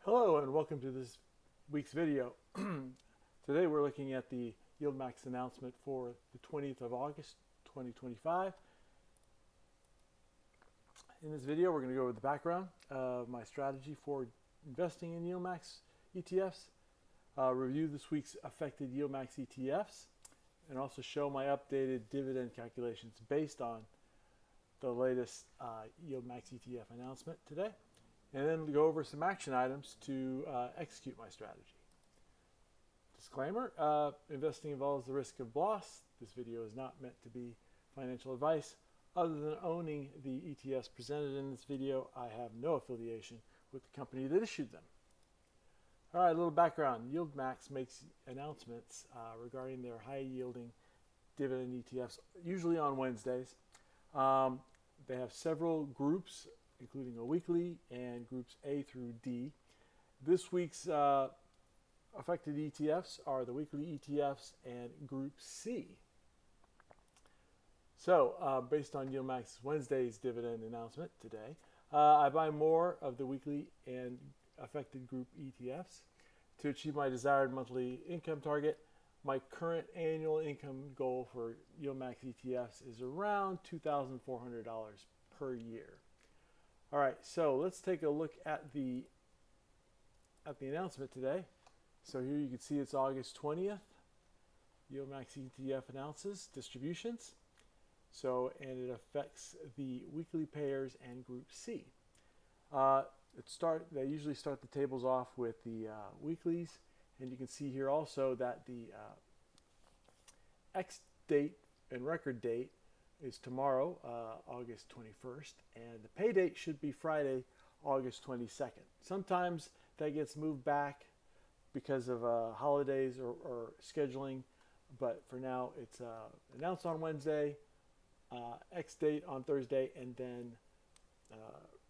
Hello and welcome to this week's video. Today we're looking at the YieldMax announcement for the 20th of August 2025. In this video we're going to go over the background of my strategy for investing in YieldMax ETFs, review this week's affected YieldMax ETFs, and also show my updated dividend calculations based on the latest YieldMax ETF announcement today. And then go over some action items to execute my strategy. Disclaimer, investing involves the risk of loss. This video is not meant to be financial advice. Other than owning the ETFs presented in this video, I have no affiliation with the company that issued them. All right, a little background. YieldMax makes announcements regarding their high-yielding dividend ETFs, usually on Wednesdays. They have several groups, including a weekly and groups A through D. This week's affected ETFs are the weekly ETFs and Group C. So, based on YieldMax's Wednesday's dividend announcement today, I buy more of the weekly and affected Group ETFs to achieve my desired monthly income target. My current annual income goal for YieldMax ETFs is around $2,400 per year. All right, so let's take a look at the announcement today. So here you can see it's August 20th. YieldMax ETF announces distributions. So, and it affects the weekly payers and Group C. They usually start the tables off with the weeklies, and you can see here also that the X date and record date is tomorrow, August 21st, and the pay date should be Friday, August 22nd. Sometimes that gets moved back because of holidays or scheduling, but for now it's announced on Wednesday, X date on Thursday, and then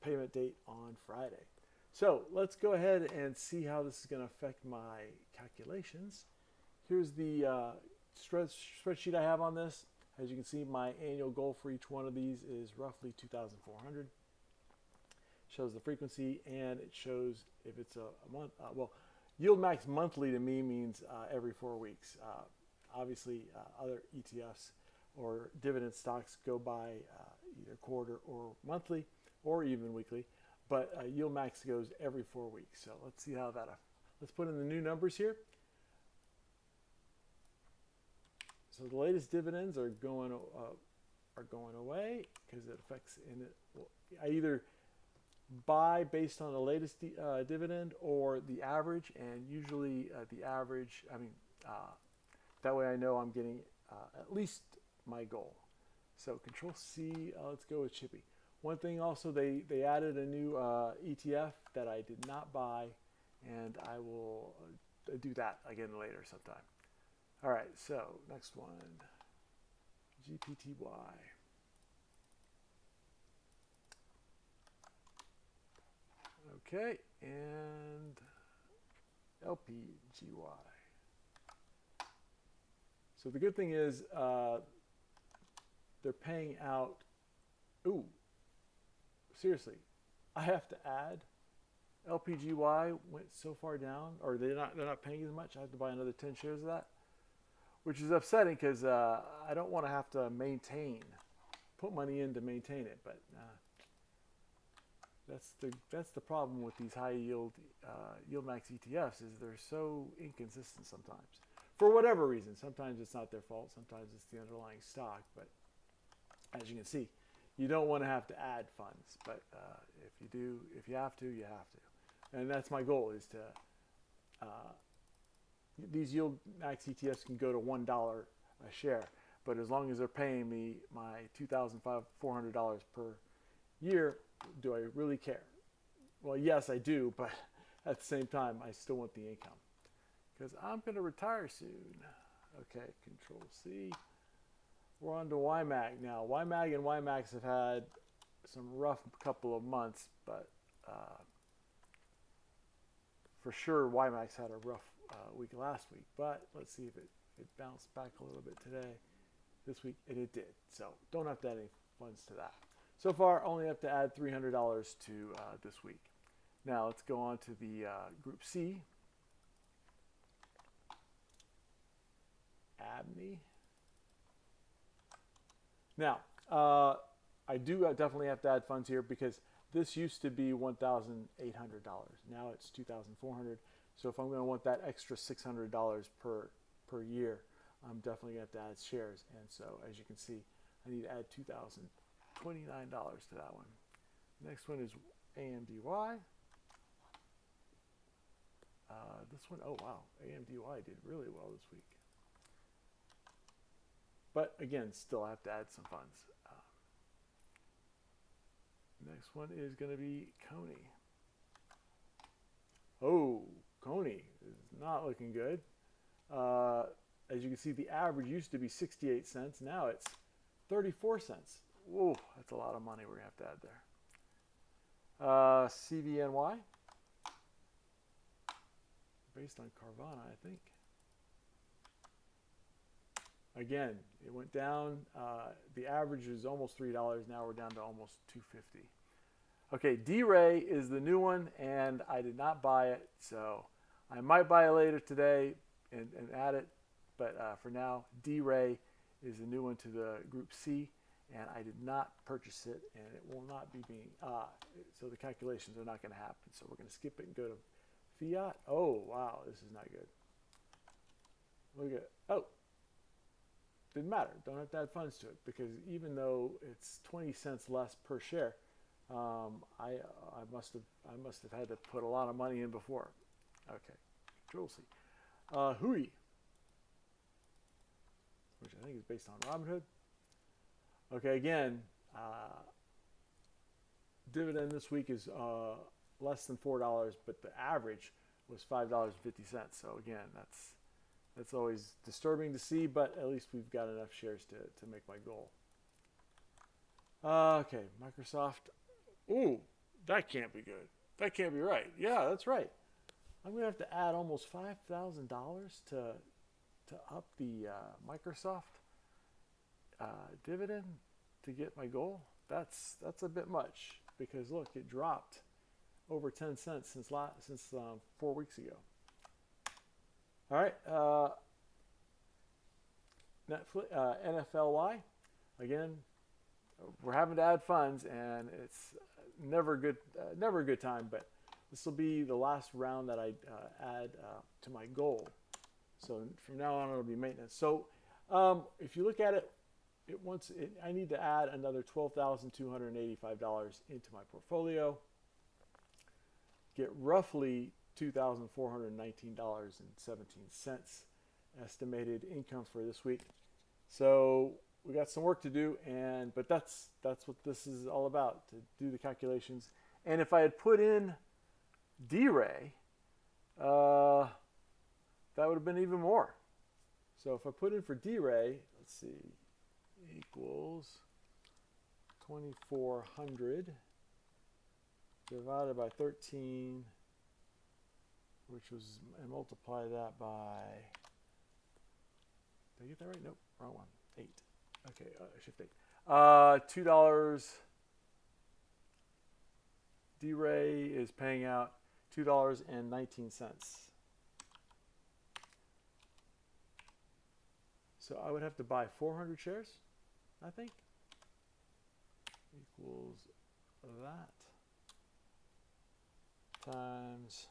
payment date on Friday. So let's go ahead and see how this is going to affect my calculations. Here's the spreadsheet I have on this. As you can see, my annual goal for each one of these is roughly 2,400. Shows the frequency, and it shows if it's a month. Well, YieldMax monthly to me means every 4 weeks. Obviously, other ETFs or dividend stocks go by either quarter or monthly or even weekly, but YieldMax goes every 4 weeks. So let's see how that. Let's put in the new numbers here. So the latest dividends are going away because it affects in it. Well, I either buy based on the latest dividend or the average, and usually the average. That way I know I'm getting at least my goal. So Control C. Let's go with Chippy. One thing also, they added a new ETF that I did not buy, and I will do that again later sometime. All right, so next one, GPTY. Okay, and LPGY. So the good thing is they're paying out. Ooh, seriously, I have to add. LPGY went so far down, or they're not paying as much. I have to buy another 10 shares of that, which is upsetting because I don't want to have to put money in to maintain it. But that's the problem with these high yield YieldMax ETFs, is they're so inconsistent sometimes. For whatever reason, sometimes it's not their fault, sometimes it's the underlying stock. But as you can see, you don't want to have to add funds. But if you have to, you have to. And that's my goal, is to these YieldMax ETFs can go to $1 a share, but as long as they're paying me my $2,400 per year, do I really care? Well, yes, I do, but at the same time, I still want the income because I'm going to retire soon. Okay, Control C. We're on to YMAG now. YMAG and YMAX have had some rough couple of months, but for sure YMAX had a rough week last week, but let's see if it bounced back a little bit today, this week, and it did. So don't have to add any funds to that. So far, only have to add $300 to this week. Now let's go on to the Group C. Abney. Now, I do definitely have to add funds here because this used to be $1,800. Now it's $2,400. So if I'm going to want that extra $600 per year, I'm definitely going to have to add shares. And so as you can see, I need to add $2,029 to that one. Next one is AMDY. This one, oh wow, AMDY did really well this week. But again, still have to add some funds. Next one is going to be Coney. Oh, Coney is not looking good. As you can see, the average used to be 68 cents. Now it's 34 cents. Whoa, that's a lot of money we're going to have to add there. CVNY. Based on Carvana, I think. Again, it went down. The average is almost $3. Now we're down to almost $2.50. Okay, D-Ray is the new one, and I did not buy it, so I might buy it later today and add it. But for now, D-Ray is the new one to the Group C, and I did not purchase it, and it will not be being, so the calculations are not going to happen. So we're going to skip it and go to Fiat. Oh, wow, this is not good. Look at, oh, didn't matter. Don't have to add funds to it because even though it's 20 cents less per share, I must have had to put a lot of money in before. Okay, Control C. Hui, which I think is based on Robinhood. Okay, again, dividend this week is less than $4, but the average was $5.50. So again, that's always disturbing to see, but at least we've got enough shares to make my goal. Okay, Microsoft. Ooh, that can't be good. That can't be right. Yeah, that's right. I'm going to have to add almost $5,000 to up the Microsoft dividend to get my goal. That's a bit much because look, it dropped over 10 cents since 4 weeks ago. All right, Netflix, NFLY. Again, we're having to add funds, and it's never a good time. But this will be the last round that I add to my goal. So from now on, it'll be maintenance. So if you look at it, I need to add another $12,285 into my portfolio. Get roughly $2,419.17 estimated income for this week. So we got some work to do, but that's what this is all about, to do the calculations. And if I had put in D-Ray, that would have been even more. So if I put in for D-Ray, let's see, equals 2,400 divided by 13, which was, and multiply that by, did I get that right? Nope, wrong one, 8. Okay, shift 8. $2, D-Ray is paying out $2.19. So I would have to buy 400 shares, I think, equals that times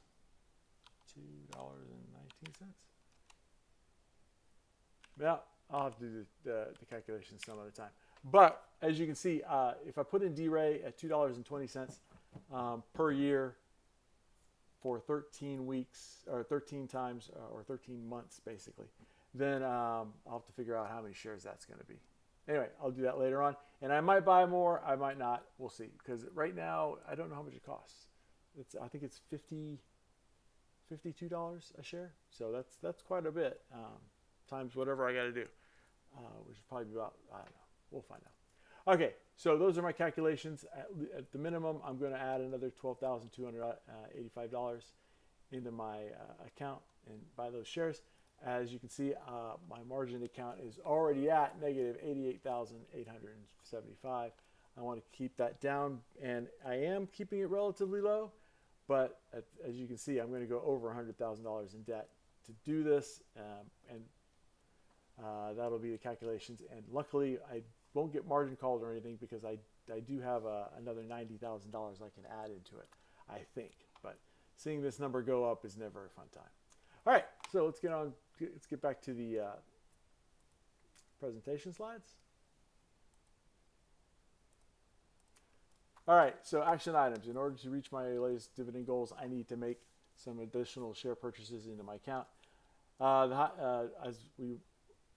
$2.19. Yeah, I'll have to do the calculations some other time. But as you can see, if I put in D-Ray at $2.20 per year for 13 weeks, or 13 times, or 13 months basically, then I'll have to figure out how many shares that's going to be. Anyway, I'll do that later on. And I might buy more, I might not. We'll see. Because right now, I don't know how much it costs. I think it's $52 a share. So that's quite a bit, times whatever I got to do, which is probably about, I don't know. We'll find out. Okay, so those are my calculations. At the minimum, I'm going to add another $12,285 into my account and buy those shares. As you can see, my margin account is already at negative 88,875. I want to keep that down, and I am keeping it relatively low, But as you can see, I'm going to go over $100,000 in debt to do this, and that'll be the calculations. And luckily, I won't get margin called or anything because I do have another $90,000 I can add into it, I think. But seeing this number go up is never a fun time. All right, so let's get back to the presentation slides. All right, so action items. In order to reach my latest dividend goals, I need to make some additional share purchases into my account. As we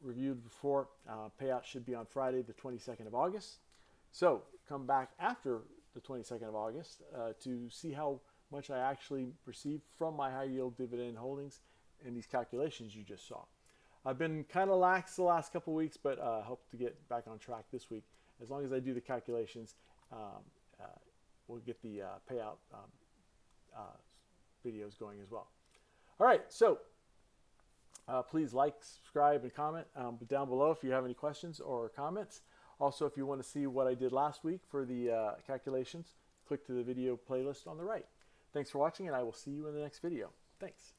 reviewed before, payout should be on Friday, the 22nd of August. So come back after the 22nd of August to see how much I actually received from my high yield dividend holdings in these calculations you just saw. I've been kind of lax the last couple weeks, but hope to get back on track this week. As long as I do the calculations, we'll get the payout videos going as well. All right, so please like, subscribe, and comment down below if you have any questions or comments. Also, if you want to see what I did last week for the calculations, click to the video playlist on the right. Thanks for watching, and I will see you in the next video. Thanks.